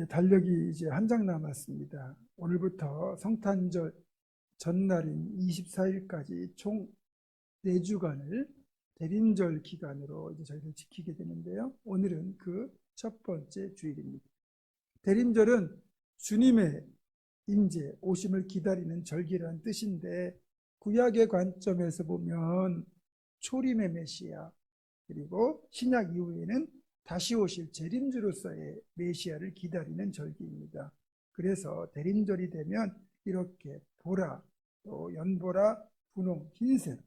달력이 이제 한 장 남았습니다. 오늘부터 성탄절 전날인 24일까지 총 4주간을 대림절 기간으로 이제 저희들 지키게 되는데요. 오늘은 그 첫 번째 주일입니다. 대림절은 주님의 임재, 오심을 기다리는 절기라는 뜻인데, 구약의 관점에서 보면 초림의 메시아, 그리고 신약 이후에는 다시 오실 재림주로서의 메시아를 기다리는 절기입니다. 그래서 대림절이 되면 이렇게 보라, 또 연보라, 분홍, 흰색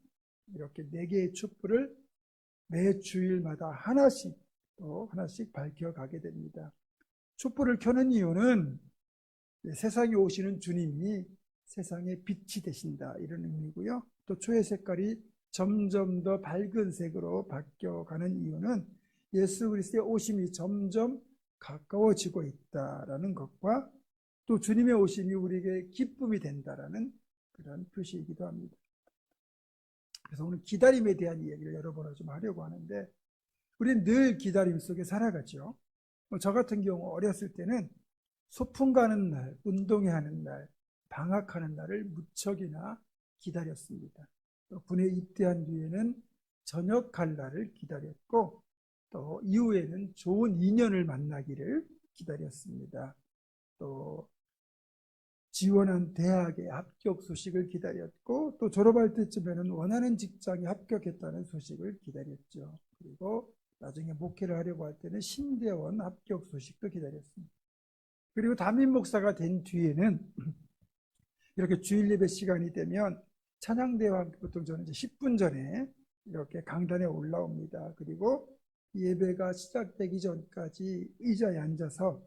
이렇게 4개의 촛불을 매 주일마다 하나씩 또 하나씩 밝혀가게 됩니다. 촛불을 켜는 이유는 세상에 오시는 주님이 세상의 빛이 되신다, 이런 의미고요. 또 초의 색깔이 점점 더 밝은 색으로 바뀌어가는 이유는 예수 그리스도의 오심이 점점 가까워지고 있다라는 것과 또 주님의 오심이 우리에게 기쁨이 된다라는 그런 표시이기도 합니다. 그래서 오늘 기다림에 대한 이야기를 여러분과 좀 하려고 하는데, 우리는 늘 기다림 속에 살아가죠. 저 같은 경우 어렸을 때는 소풍 가는 날, 운동회 하는 날, 방학하는 날을 무척이나 기다렸습니다. 또 군에 입대한 뒤에는 전역할 날을 기다렸고, 또 이후에는 좋은 인연을 만나기를 기다렸습니다. 또 지원한 대학의 합격 소식을 기다렸고, 또 졸업할 때쯤에는 원하는 직장에 합격했다는 소식을 기다렸죠. 그리고 나중에 목회를 하려고 할 때는 신대원 합격 소식도 기다렸습니다. 그리고 담임 목사가 된 뒤에는 이렇게 주일 예배 시간이 되면 찬양대와 함께 보통 저는 이제 10분 전에 이렇게 강단에 올라옵니다. 그리고 예배가 시작되기 전까지 의자에 앉아서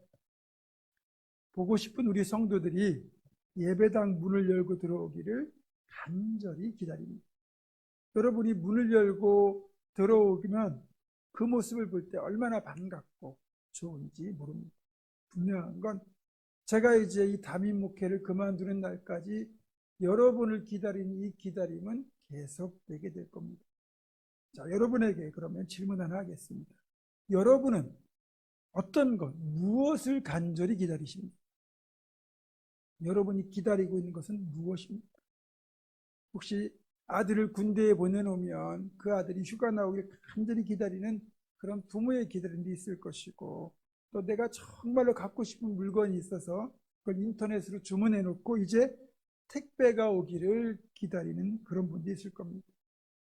보고 싶은 우리 성도들이 예배당 문을 열고 들어오기를 간절히 기다립니다. 여러분이 문을 열고 들어오면 그 모습을 볼 때 얼마나 반갑고 좋은지 모릅니다. 분명한 건 제가 이제 이 담임 목회를 그만두는 날까지 여러분을 기다린 이 기다림은 계속되게 될 겁니다. 자, 여러분에게 그러면 질문 하나 하겠습니다. 여러분은 어떤 것, 무엇을 간절히 기다리십니까? 여러분이 기다리고 있는 것은 무엇입니까? 혹시 아들을 군대에 보내놓으면 그 아들이 휴가 나오길 간절히 기다리는 그런 부모의 기다림도 있을 것이고, 또 내가 정말로 갖고 싶은 물건이 있어서 그걸 인터넷으로 주문해 놓고 이제 택배가 오기를 기다리는 그런 분도 있을 겁니다.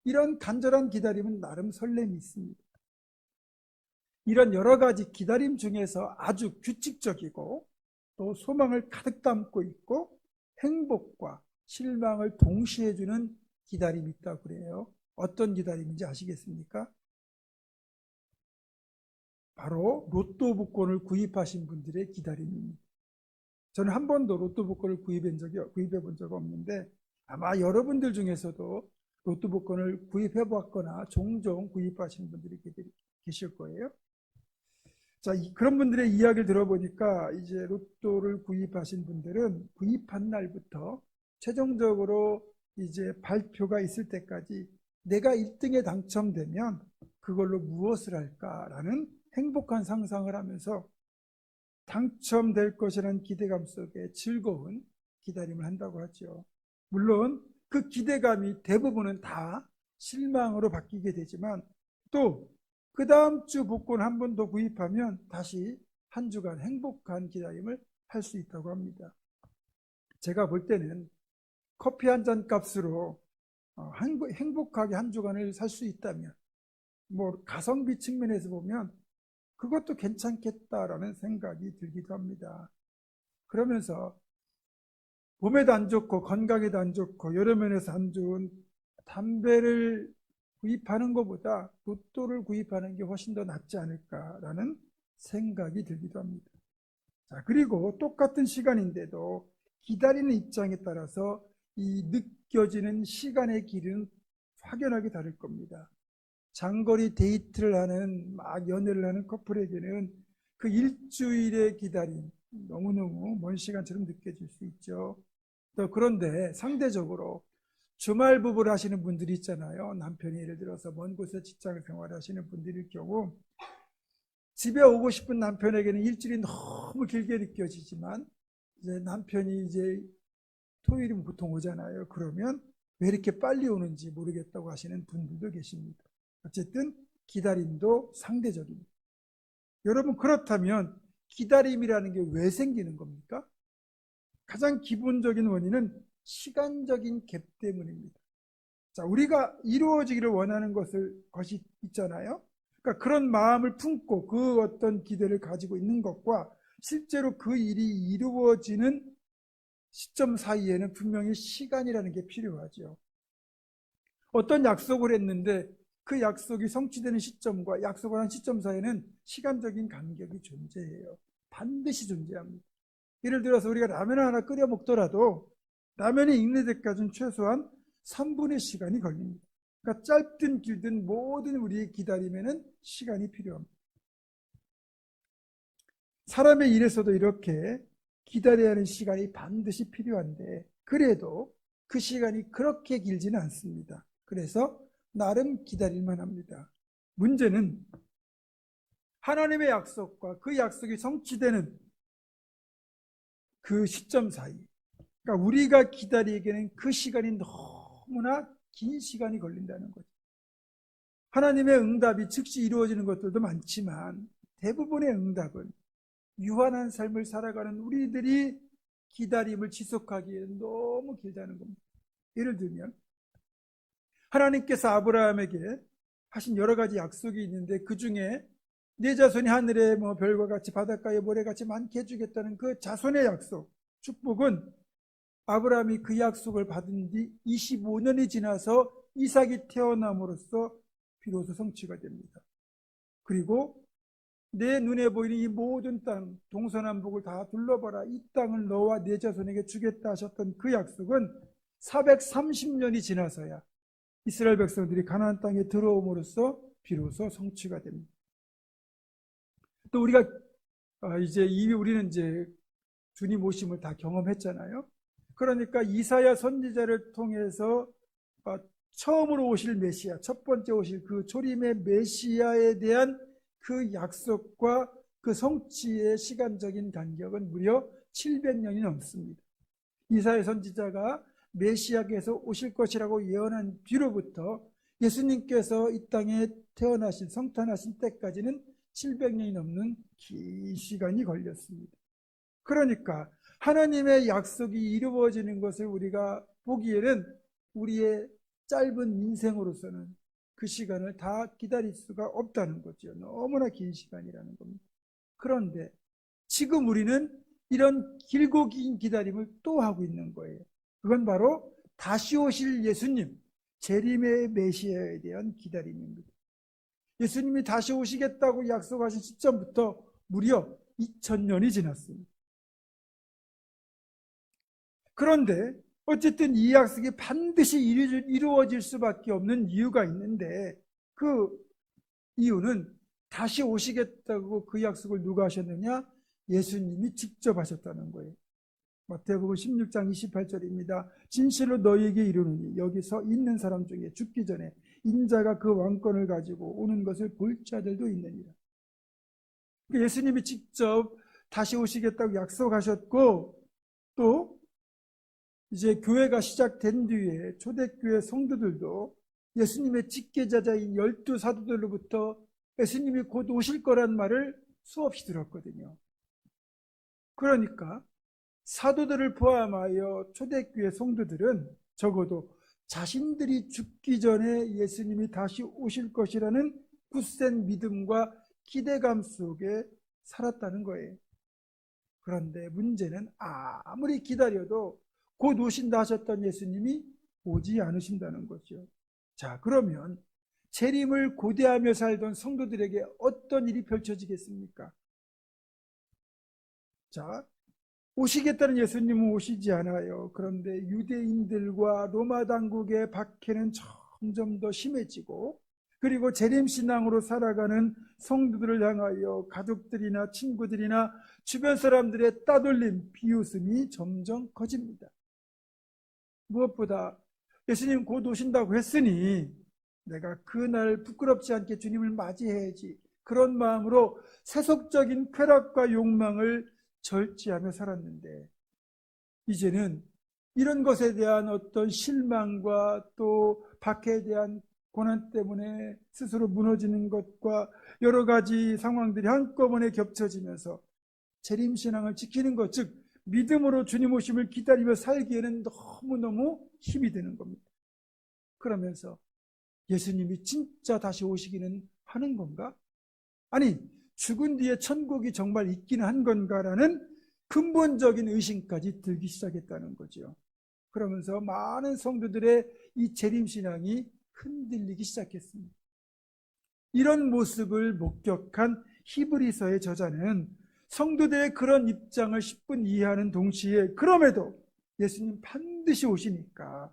이런 간절한 기다림은 나름 설렘이 있습니다. 이런 여러 가지 기다림 중에서 아주 규칙적이고 또 소망을 가득 담고 있고 행복과 실망을 동시에 주는 기다림이 있다고 그래요. 어떤 기다림인지 아시겠습니까? 바로 로또 복권을 구입하신 분들의 기다림입니다. 저는 한 번도 로또 복권을 구입해 본 적 없는데, 아마 여러분들 중에서도 로또 복권을 구입해 봤거나 종종 구입하시는 분들이 계실 거예요. 자, 그런 분들의 이야기를 들어보니까 이제 로또를 구입하신 분들은 구입한 날부터 최종적으로 이제 발표가 있을 때까지 내가 1등에 당첨되면 그걸로 무엇을 할까라는 행복한 상상을 하면서 당첨될 것이라는 기대감 속에 즐거운 기다림을 한다고 하죠. 물론 그 기대감이 대부분은 다 실망으로 바뀌게 되지만, 또 그 다음 주 복권 한 번 더 구입하면 다시 한 주간 행복한 기다림을 할 수 있다고 합니다. 제가 볼 때는 커피 한 잔 값으로 행복하게 한 주간을 살 수 있다면, 뭐 가성비 측면에서 보면 그것도 괜찮겠다라는 생각이 들기도 합니다. 그러면서 몸에도 안 좋고 건강에도 안 좋고 여러 면에서 안 좋은 담배를 구입하는 것보다 로또를 구입하는 게 훨씬 더 낫지 않을까라는 생각이 들기도 합니다. 자, 그리고 똑같은 시간인데도 기다리는 입장에 따라서 이 느껴지는 시간의 길은 확연하게 다를 겁니다. 장거리 데이트를 하는, 막 연애를 하는 커플에게는 그 일주일의 기다림, 너무너무 먼 시간처럼 느껴질 수 있죠. 또 그런데 상대적으로 주말 부부를 하시는 분들이 있잖아요. 남편이 예를 들어서 먼 곳에 직장 생활을 하시는 분들일 경우 집에 오고 싶은 남편에게는 일주일이 너무 길게 느껴지지만 이제 남편이 이제 토요일이면 보통 오잖아요. 그러면 왜 이렇게 빨리 오는지 모르겠다고 하시는 분들도 계십니다. 어쨌든 기다림도 상대적입니다. 여러분, 그렇다면 기다림이라는 게 왜 생기는 겁니까? 가장 기본적인 원인은 시간적인 갭 때문입니다. 자, 우리가 이루어지기를 원하는 것이 있잖아요. 그러니까 그런 마음을 품고 그 어떤 기대를 가지고 있는 것과 실제로 그 일이 이루어지는 시점 사이에는 분명히 시간이라는 게 필요하죠. 어떤 약속을 했는데 그 약속이 성취되는 시점과 약속을 한 시점 사이에는 시간적인 간격이 존재해요. 반드시 존재합니다. 예를 들어서 우리가 라면을 하나 끓여 먹더라도 라면이 익는 데까지는 최소한 3분의 시간이 걸립니다. 그러니까 짧든 길든 모든 우리의 기다림에는 시간이 필요합니다. 사람의 일에서도 이렇게 기다려야 하는 시간이 반드시 필요한데 그래도 그 시간이 그렇게 길지는 않습니다. 그래서 나름 기다릴만 합니다. 문제는 하나님의 약속과 그 약속이 성취되는 그 시점 사이, 그러니까 우리가 기다리기에는 그 시간이 너무나 긴 시간이 걸린다는 거죠. 하나님의 응답이 즉시 이루어지는 것들도 많지만 대부분의 응답은 유한한 삶을 살아가는 우리들이 기다림을 지속하기에는 너무 길다는 겁니다. 예를 들면 하나님께서 아브라함에게 하신 여러 가지 약속이 있는데 그 중에 네 자손이 하늘의 별과 같이 바닷가의 모래같이 많게 해주겠다는 그 자손의 약속, 축복은 아브라함이 그 약속을 받은 뒤 25년이 지나서 이삭이 태어남으로써 비로소 성취가 됩니다. 그리고 내 눈에 보이는 이 모든 땅, 동서남북을 다 둘러봐라. 이 땅을 너와 네 자손에게 주겠다 하셨던 그 약속은 430년이 지나서야 이스라엘 백성들이 가나안 땅에 들어옴으로써 비로소 성취가 됩니다. 또 우리가 이제 이미 우리는 이제 주님 오심을 다 경험했잖아요. 그러니까 이사야 선지자를 통해서 처음으로 오실 메시아, 첫 번째 오실 그 초림의 메시아에 대한 그 약속과 그 성취의 시간적인 간격은 무려 700년이 넘습니다. 이사야 선지자가 메시아께서 오실 것이라고 예언한 뒤로부터 예수님께서 이 땅에 태어나신, 성탄하신 때까지는 700년이 넘는 긴 시간이 걸렸습니다. 그러니까 하나님의 약속이 이루어지는 것을 우리가 보기에는 우리의 짧은 인생으로서는 그 시간을 다 기다릴 수가 없다는 거죠. 너무나 긴 시간이라는 겁니다. 그런데 지금 우리는 이런 길고 긴 기다림을 또 하고 있는 거예요. 그건 바로 다시 오실 예수님, 재림의 메시아에 대한 기다림입니다. 예수님이 다시 오시겠다고 약속하신 시점부터 무려 2000년이 지났습니다. 그런데 어쨌든 이 약속이 반드시 이루어질 수밖에 없는 이유가 있는데 그 이유는 다시 오시겠다고 그 약속을 누가 하셨느냐? 예수님이 직접 하셨다는 거예요. 마태복음 16장 28절입니다. 진실로 너희에게 이르노니 여기서 있는 사람 중에 죽기 전에 인자가 그 왕권을 가지고 오는 것을 볼 자들도 있느니라. 예수님이 직접 다시 오시겠다고 약속하셨고 또 이제 교회가 시작된 뒤에 초대교회 성도들도 예수님의 직계자자인 12사도들로부터 예수님이 곧 오실 거란 말을 수없이 들었거든요. 그러니까 사도들을 포함하여 초대교회 성도들은 적어도 자신들이 죽기 전에 예수님이 다시 오실 것이라는 굳센 믿음과 기대감 속에 살았다는 거예요. 그런데 문제는 아무리 기다려도 곧 오신다 하셨던 예수님이 오지 않으신다는 거죠. 자, 그러면 재림을 고대하며 살던 성도들에게 어떤 일이 펼쳐지겠습니까? 자, 오시겠다는 예수님은 오시지 않아요. 그런데 유대인들과 로마 당국의 박해는 점점 더 심해지고 그리고 재림신앙으로 살아가는 성도들을 향하여 가족들이나 친구들이나 주변 사람들의 따돌림, 비웃음이 점점 커집니다. 무엇보다 예수님 곧 오신다고 했으니 내가 그날 부끄럽지 않게 주님을 맞이해야지, 그런 마음으로 세속적인 쾌락과 욕망을 절제하며 살았는데, 이제는 이런 것에 대한 어떤 실망과 또 박해에 대한 고난 때문에 스스로 무너지는 것과 여러 가지 상황들이 한꺼번에 겹쳐지면서 재림신앙을 지키는 것, 즉 믿음으로 주님 오심을 기다리며 살기에는 너무너무 힘이 드는 겁니다. 그러면서 예수님이 진짜 다시 오시기는 하는 건가? 아니, 죽은 뒤에 천국이 정말 있기는 한 건가라는 근본적인 의심까지 들기 시작했다는 거죠. 그러면서 많은 성도들의 이 재림신앙이 흔들리기 시작했습니다. 이런 모습을 목격한 히브리서의 저자는 성도들의 그런 입장을 10분 이해하는 동시에, 그럼에도 예수님 반드시 오시니까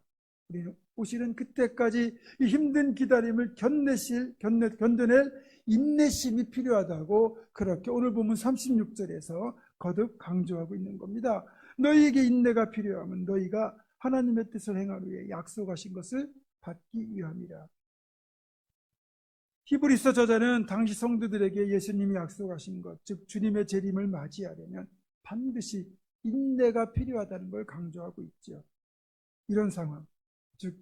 우리는 오시는 그때까지 이 힘든 기다림을 견뎌낼 인내심이 필요하다고 그렇게 오늘 보면 36절에서 거듭 강조하고 있는 겁니다. 너희에게 인내가 필요하면 너희가 하나님의 뜻을 행할 후에 약속하신 것을 받기 위함이라. 히브리서 저자는 당시 성도들에게 예수님이 약속하신 것, 즉 주님의 재림을 맞이하려면 반드시 인내가 필요하다는 걸 강조하고 있죠. 이런 상황, 즉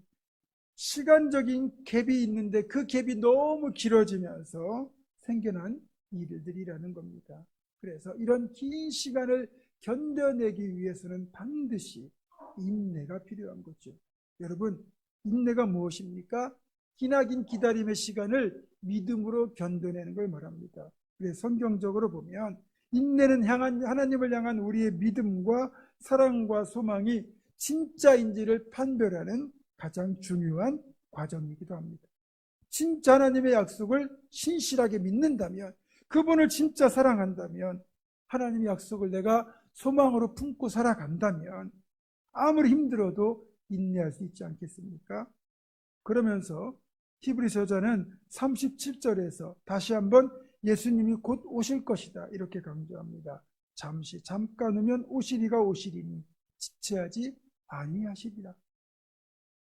시간적인 갭이 있는데 그 갭이 너무 길어지면서 생겨난 일들이라는 겁니다. 그래서 이런 긴 시간을 견뎌내기 위해서는 반드시 인내가 필요한 거죠. 여러분, 인내가 무엇입니까? 기나긴 기다림의 시간을 믿음으로 견뎌내는 걸 말합니다. 그래서 성경적으로 보면 인내는 하나님을 향한 우리의 믿음과 사랑과 소망이 진짜인지를 판별하는 가장 중요한 과정이기도 합니다. 진짜 하나님의 약속을 신실하게 믿는다면, 그분을 진짜 사랑한다면, 하나님의 약속을 내가 소망으로 품고 살아간다면 아무리 힘들어도 인내할 수 있지 않겠습니까? 그러면서 히브리서 저자는 37절에서 다시 한번 예수님이 곧 오실 것이다 이렇게 강조합니다. 잠깐 후면 오시리가 오시리니 지체하지 아니하시리라.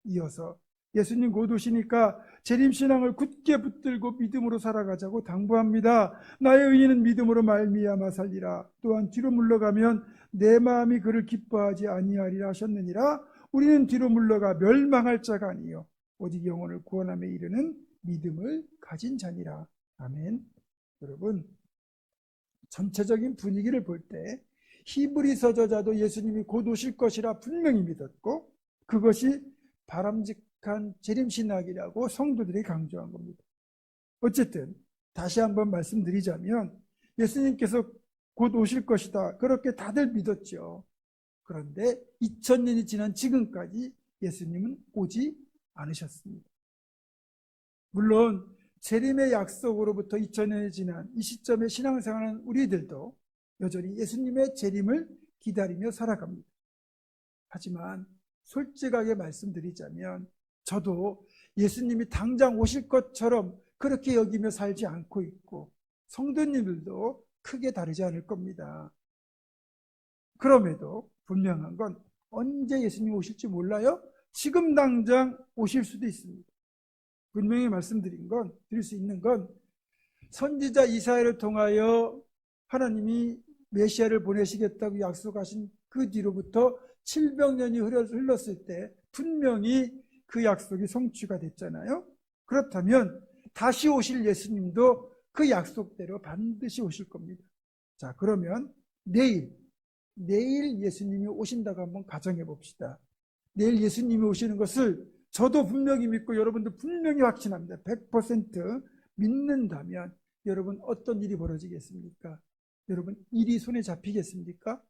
이어서 예수님 곧 오시니까 재림신앙을 굳게 붙들고 믿음으로 살아가자고 당부합니다. 나의 의인은 믿음으로 말미암아 살리라. 또한 뒤로 물러가면 내 마음이 그를 기뻐하지 아니하리라 하셨느니라. 우리는 뒤로 물러가 멸망할 자가 아니요 오직 영혼을 구원함에 이르는 믿음을 가진 자니라. 아멘. 여러분, 전체적인 분위기를 볼 때 히브리서 저자도 예수님이 곧 오실 것이라 분명히 믿었고, 그것이 바람직한 재림신학이라고 성도들이 강조한 겁니다. 어쨌든 다시 한번 말씀드리자면 예수님께서 곧 오실 것이다 그렇게 다들 믿었죠. 그런데 2000년이 지난 지금까지 예수님은 오지 않으셨습니다. 물론 재림의 약속으로부터 2000년이 지난 이 시점에 신앙생활하는 우리들도 여전히 예수님의 재림을 기다리며 살아갑니다. 하지만 솔직하게 말씀드리자면 저도 예수님이 당장 오실 것처럼 그렇게 여기며 살지 않고 있고, 성도님들도 크게 다르지 않을 겁니다. 그럼에도 분명한 건 언제 예수님이 오실지 몰라요? 지금 당장 오실 수도 있습니다. 분명히 드릴 수 있는 건 선지자 이사야를 통하여 하나님이 메시아를 보내시겠다고 약속하신 그 뒤로부터 700년이 흘렀을 때 분명히 그 약속이 성취가 됐잖아요. 그렇다면 다시 오실 예수님도 그 약속대로 반드시 오실 겁니다. 자, 그러면 내일 예수님이 오신다고 한번 가정해 봅시다. 내일 예수님이 오시는 것을 저도 분명히 믿고 여러분도 분명히 확신합니다. 100% 믿는다면 여러분 어떤 일이 벌어지겠습니까? 여러분 일이 손에 잡히겠습니까?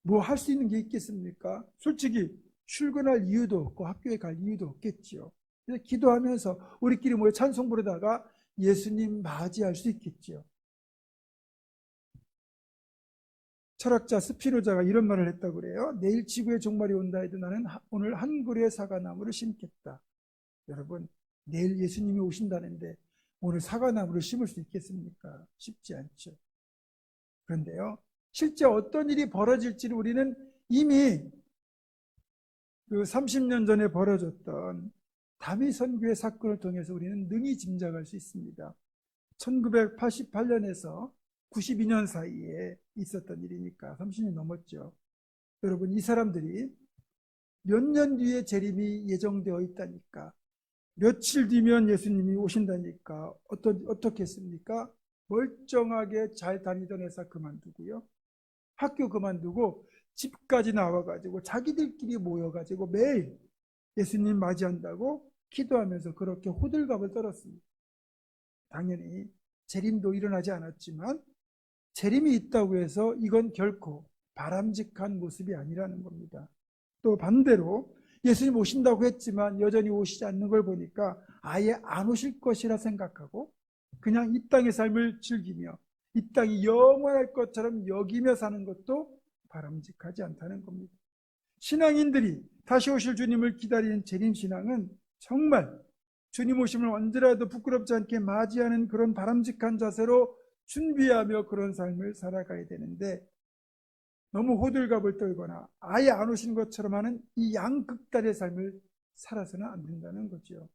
뭐 할 수 있는 게 있겠습니까? 솔직히 출근할 이유도 없고 학교에 갈 이유도 없겠지요. 그래서 기도하면서 우리끼리 모여 찬송 부르다가 예수님 맞이할 수 있겠지요. 철학자 스피노자가 이런 말을 했다고 그래요. 내일 지구의 종말이 온다 해도 나는 오늘 한 그루의 사과나무를 심겠다. 여러분, 내일 예수님이 오신다는데 오늘 사과나무를 심을 수 있겠습니까? 쉽지 않죠. 그런데요, 실제 어떤 일이 벌어질지를 우리는 이미 그 30년 전에 벌어졌던 다윗 선교의 사건을 통해서 우리는 능히 짐작할 수 있습니다. 1988년에서 92년 사이에 있었던 일이니까 30년 넘었죠. 여러분, 이 사람들이 몇 년 뒤에 재림이 예정되어 있다니까, 며칠 뒤면 예수님이 오신다니까 어떻게 했습니까? 멀쩡하게 잘 다니던 회사 그만두고요, 학교 그만두고 집까지 나와가지고 자기들끼리 모여가지고 매일 예수님 맞이한다고 기도하면서 그렇게 호들갑을 떨었습니다. 당연히 재림도 일어나지 않았지만 재림이 있다고 해서 이건 결코 바람직한 모습이 아니라는 겁니다. 또 반대로 예수님 오신다고 했지만 여전히 오시지 않는 걸 보니까 아예 안 오실 것이라 생각하고 그냥 이 땅의 삶을 즐기며 이 땅이 영원할 것처럼 여기며 사는 것도 바람직하지 않다는 겁니다. 신앙인들이 다시 오실 주님을 기다리는 재림신앙은 정말 주님 오심을 언제라도 부끄럽지 않게 맞이하는 그런 바람직한 자세로 준비하며 그런 삶을 살아가야 되는데, 너무 호들갑을 떨거나 아예 안 오신 것처럼 하는 이 양극단의 삶을 살아서는 안 된다는 거죠.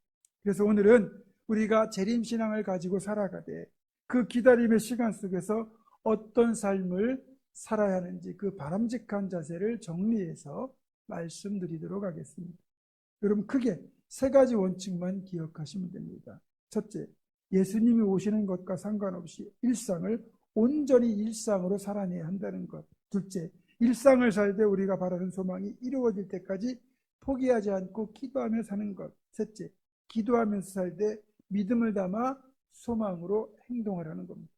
그래서 오늘은 우리가 재림신앙을 가지고 살아가되 그 기다림의 시간 속에서 어떤 삶을 살아야 하는지 그 바람직한 자세를 정리해서 말씀드리도록 하겠습니다. 여러분, 크게 세 가지 원칙만 기억하시면 됩니다. 첫째, 예수님이 오시는 것과 상관없이 일상을 온전히 일상으로 살아내야 한다는 것. 둘째, 일상을 살되 우리가 바라는 소망이 이루어질 때까지 포기하지 않고 기도하며 사는 것. 셋째, 기도하면서 살되 믿음을 담아 소망으로 행동하라는 겁니다.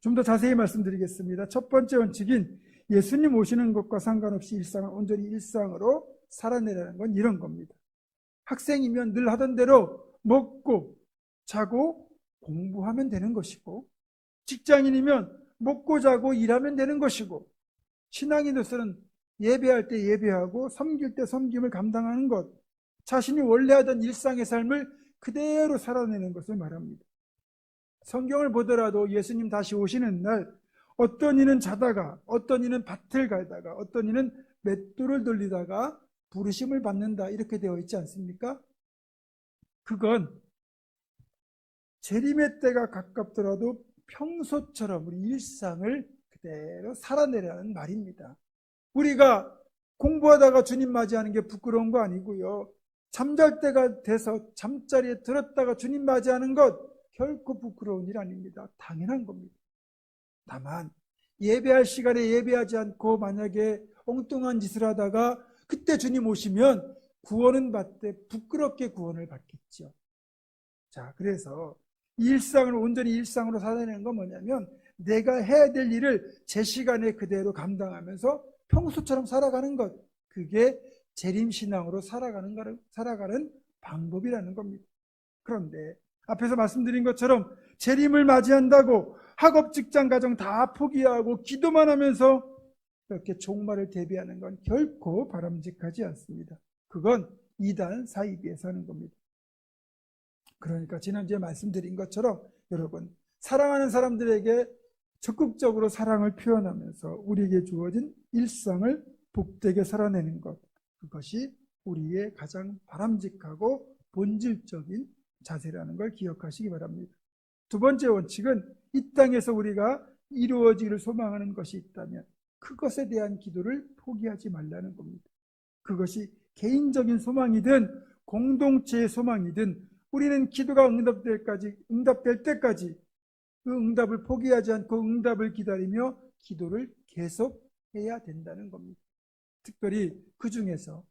좀 더 자세히 말씀드리겠습니다. 첫 번째 원칙인 예수님 오시는 것과 상관없이 일상을 온전히 일상으로 살아내라는 건 이런 겁니다. 학생이면 늘 하던 대로 먹고 자고 공부하면 되는 것이고, 직장인이면 먹고 자고 일하면 되는 것이고, 신앙인으로서는 예배할 때 예배하고 섬길 때 섬김을 감당하는 것, 자신이 원래 하던 일상의 삶을 그대로 살아내는 것을 말합니다. 성경을 보더라도 예수님 다시 오시는 날 어떤 이는 자다가, 어떤 이는 밭을 갈다가, 어떤 이는 맷돌을 돌리다가 부르심을 받는다, 이렇게 되어 있지 않습니까? 그건 재림의 때가 가깝더라도 평소처럼 우리 일상을 그대로 살아내라는 말입니다. 우리가 공부하다가 주님 맞이하는 게 부끄러운 거 아니고요, 잠잘 때가 돼서 잠자리에 들었다가 주님 맞이하는 것 결코 부끄러운 일 아닙니다. 당연한 겁니다. 다만 예배할 시간에 예배하지 않고 만약에 엉뚱한 짓을 하다가 그때 주님 오시면 구원은 받되 부끄럽게 구원을 받겠죠. 자, 그래서 일상을 온전히 일상으로 살아내는 건 뭐냐면 내가 해야 될 일을 제 시간에 그대로 감당하면서 평소처럼 살아가는 것, 그게 재림신앙으로 살아가는 방법이라는 겁니다. 그런데 앞에서 말씀드린 것처럼 재림을 맞이한다고 학업, 직장, 가정 다 포기하고 기도만 하면서 이렇게 종말을 대비하는 건 결코 바람직하지 않습니다. 그건 이단 사이비에서 하는 겁니다. 그러니까 지난주에 말씀드린 것처럼 여러분, 사랑하는 사람들에게 적극적으로 사랑을 표현하면서 우리에게 주어진 일상을 복되게 살아내는 것, 그것이 우리의 가장 바람직하고 본질적인 자세라는 걸 기억하시기 바랍니다. 두 번째 원칙은 이 땅에서 우리가 이루어지기를 소망하는 것이 있다면 그것에 대한 기도를 포기하지 말라는 겁니다. 그것이 개인적인 소망이든 공동체의 소망이든 우리는 기도가 응답될 때까지 그 응답을 포기하지 않고 응답을 기다리며 기도를 계속해야 된다는 겁니다. 특별히 그 중에서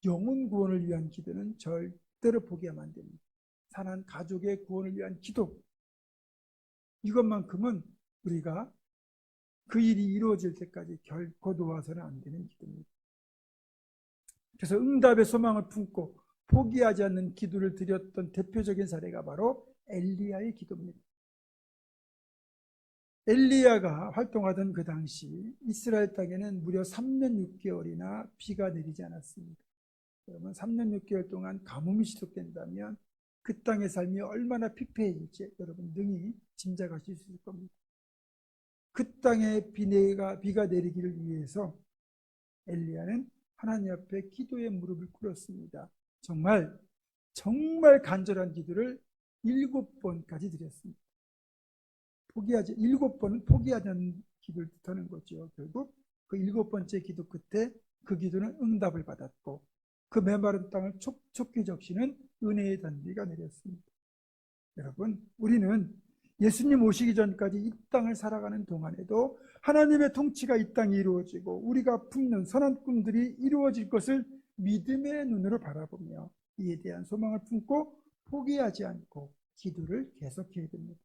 영혼 구원을 위한 기도는 절대로 포기하면 안 됩니다. 사는 가족의 구원을 위한 기도, 이것만큼은 우리가 그 일이 이루어질 때까지 결코 놓아서는 안 되는 기도입니다. 그래서 응답의 소망을 품고 포기하지 않는 기도를 드렸던 대표적인 사례가 바로 엘리야의 기도입니다. 엘리야가 활동하던 그 당시 이스라엘 땅에는 무려 3년 6개월이나 비가 내리지 않았습니다. 그러면 3년 6개월 동안 가뭄이 지속된다면 그 땅의 삶이 얼마나 피폐해질지 여러분 능히 짐작하실 수 있을 겁니다. 그 땅에 비가 내리기를 위해서 엘리야는 하나님 앞에 기도의 무릎을 꿇었습니다. 정말 간절한 기도를 7번까지 드렸습니다. 7번은 포기하지 않는 기도를 뜻하는 거죠. 결국 그 7번째 기도 끝에 그 기도는 응답을 받았고 그 메마른 땅을 촉촉히 적시는 은혜의 단비가 내렸습니다. 여러분, 우리는 예수님 오시기 전까지 이 땅을 살아가는 동안에도 하나님의 통치가 이 땅에 이루어지고 우리가 품는 선한 꿈들이 이루어질 것을 믿음의 눈으로 바라보며 이에 대한 소망을 품고 포기하지 않고 기도를 계속해야 됩니다.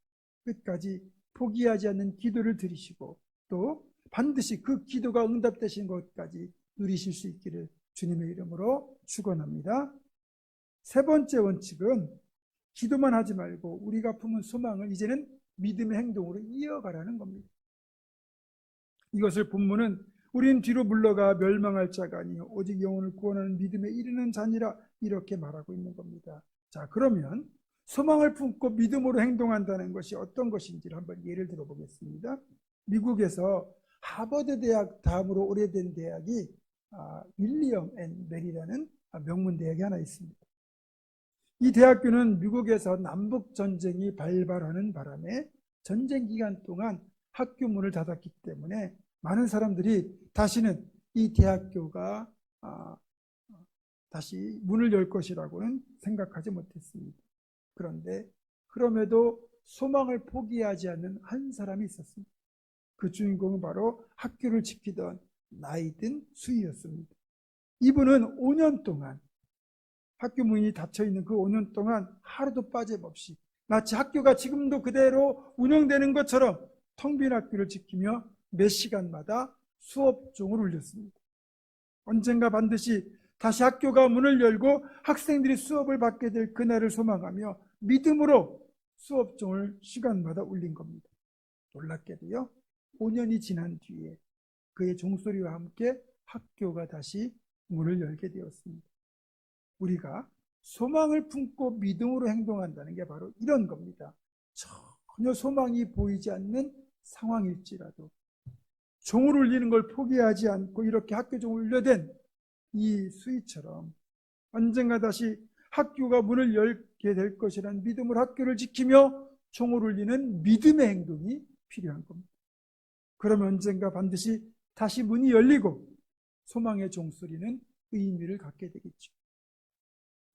끝까지 포기하지 않는 기도를 드리시고 또 반드시 그 기도가 응답되신 것까지 누리실 수 있기를 주님의 이름으로 축원합니다. 세 번째 원칙은 기도만 하지 말고 우리가 품은 소망을 이제는 믿음의 행동으로 이어가라는 겁니다. 이것을 본문은 우린 뒤로 물러가 멸망할 자가 아니요 오직 영혼을 구원하는 믿음에 이르는 자니라 이렇게 말하고 있는 겁니다. 자, 그러면 소망을 품고 믿음으로 행동한다는 것이 어떤 것인지를 한번 예를 들어보겠습니다. 미국에서 하버드 대학 다음으로 오래된 대학이 윌리엄 앤 메리라는 명문 대학이 하나 있습니다. 이 대학교는 미국에서 남북전쟁이 발발하는 바람에 전쟁 기간 동안 학교 문을 닫았기 때문에 많은 사람들이 다시는 이 대학교가 다시 문을 열 것이라고는 생각하지 못했습니다. 그럼에도 소망을 포기하지 않는 한 사람이 있었습니다. 그 주인공은 바로 학교를 지키던 나이든 수이였습니다. 이분은 5년 동안 학교 문이 닫혀있는 그 5년 동안 하루도 빠짐없이 마치 학교가 지금도 그대로 운영되는 것처럼 텅 빈 학교를 지키며 몇 시간마다 수업종을 울렸습니다. 언젠가 반드시 다시 학교가 문을 열고 학생들이 수업을 받게 될 그날을 소망하며 믿음으로 수업종을 시간마다 울린 겁니다. 놀랍게도요, 5년이 지난 뒤에 그의 종소리와 함께 학교가 다시 문을 열게 되었습니다. 우리가 소망을 품고 믿음으로 행동한다는 게 바로 이런 겁니다. 전혀 소망이 보이지 않는 상황일지라도 종을 울리는 걸 포기하지 않고 이렇게 학교 종을 울려댄 이 수희처럼 언젠가 다시 학교가 문을 열게 될 것이라는 믿음으로 학교를 지키며 종을 울리는 믿음의 행동이 필요한 겁니다. 그러면 언젠가 반드시 다시 문이 열리고 소망의 종소리는 의미를 갖게 되겠죠.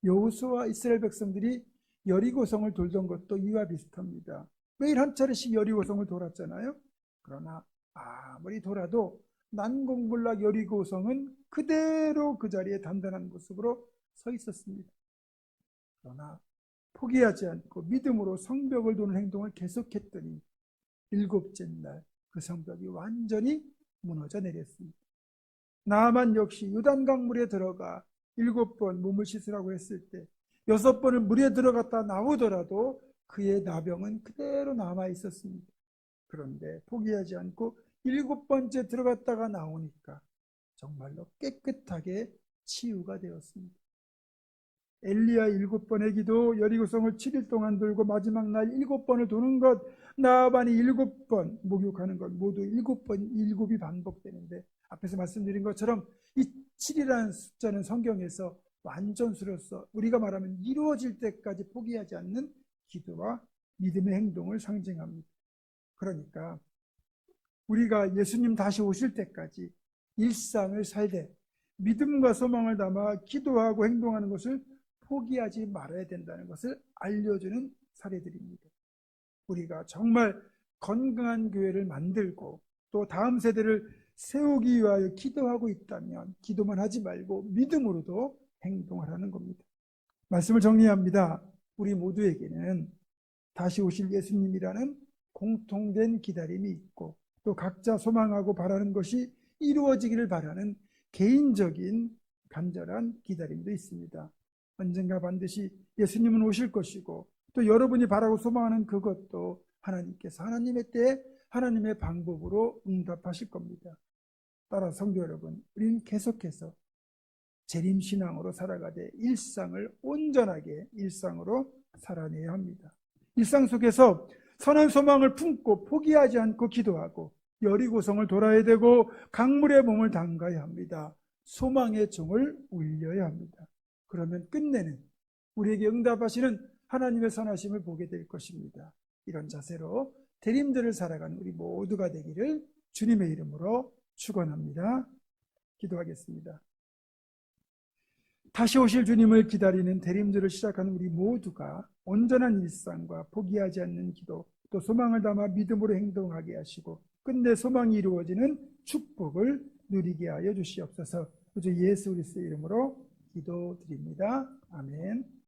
여호수아와 이스라엘 백성들이 여리고성을 돌던 것도 이와 비슷합니다. 매일 한 차례씩 여리고성을 돌았잖아요. 그러나 아무리 돌아도 난공불락 여리고성은 그대로 그 자리에 단단한 모습으로 서 있었습니다. 그러나 포기하지 않고 믿음으로 성벽을 도는 행동을 계속했더니 7째 날 그 성벽이 완전히 무너져 내렸습니다. 나아만 역시 요단강물에 들어가 7번 몸을 씻으라고 했을 때 6번을 물에 들어갔다 나오더라도 그의 나병은 그대로 남아 있었습니다. 그런데 포기하지 않고 7번째 들어갔다가 나오니까 정말로 깨끗하게 치유가 되었습니다. 엘리야 7번의 기도, 여리고성을 7일 동안 돌고 마지막 날 7번을 도는 것, 나아반이 7번 목욕하는 것, 모두 7번, 7이 반복되는데 앞에서 말씀드린 것처럼 이 7이라는 숫자는 성경에서 완전수로서 우리가 말하면 이루어질 때까지 포기하지 않는 기도와 믿음의 행동을 상징합니다. 그러니까 우리가 예수님 다시 오실 때까지 일상을 살되 믿음과 소망을 담아 기도하고 행동하는 것을 포기하지 말아야 된다는 것을 알려주는 사례들입니다. 우리가 정말 건강한 교회를 만들고 또 다음 세대를 세우기 위하여 기도하고 있다면 기도만 하지 말고 믿음으로도 행동하라는 겁니다. 말씀을 정리합니다. 우리 모두에게는 다시 오실 예수님이라는 공통된 기다림이 있고 또 각자 소망하고 바라는 것이 이루어지기를 바라는 개인적인 간절한 기다림도 있습니다. 언젠가 반드시 예수님은 오실 것이고 또 여러분이 바라고 소망하는 그것도 하나님께서 하나님의 때에 하나님의 방법으로 응답하실 겁니다. 따라 성도 여러분, 우리는 계속해서 재림신앙으로 살아가되 일상을 온전하게 일상으로 살아내야 합니다. 일상 속에서 선한 소망을 품고 포기하지 않고 기도하고 여리고성을 돌아야 되고 강물에 몸을 담가야 합니다. 소망의 종을 울려야 합니다. 그러면 끝내는, 우리에게 응답하시는 하나님의 선하심을 보게 될 것입니다. 이런 자세로 대림절을 살아가는 우리 모두가 되기를 주님의 이름으로 축원합니다. 기도하겠습니다. 다시 오실 주님을 기다리는 대림절을 시작하는 우리 모두가 온전한 일상과 포기하지 않는 기도, 또 소망을 담아 믿음으로 행동하게 하시고 끝내 소망이 이루어지는 축복을 누리게 하여 주시옵소서. 주 예수 그리스도의 이름으로 기도드립니다. 아멘.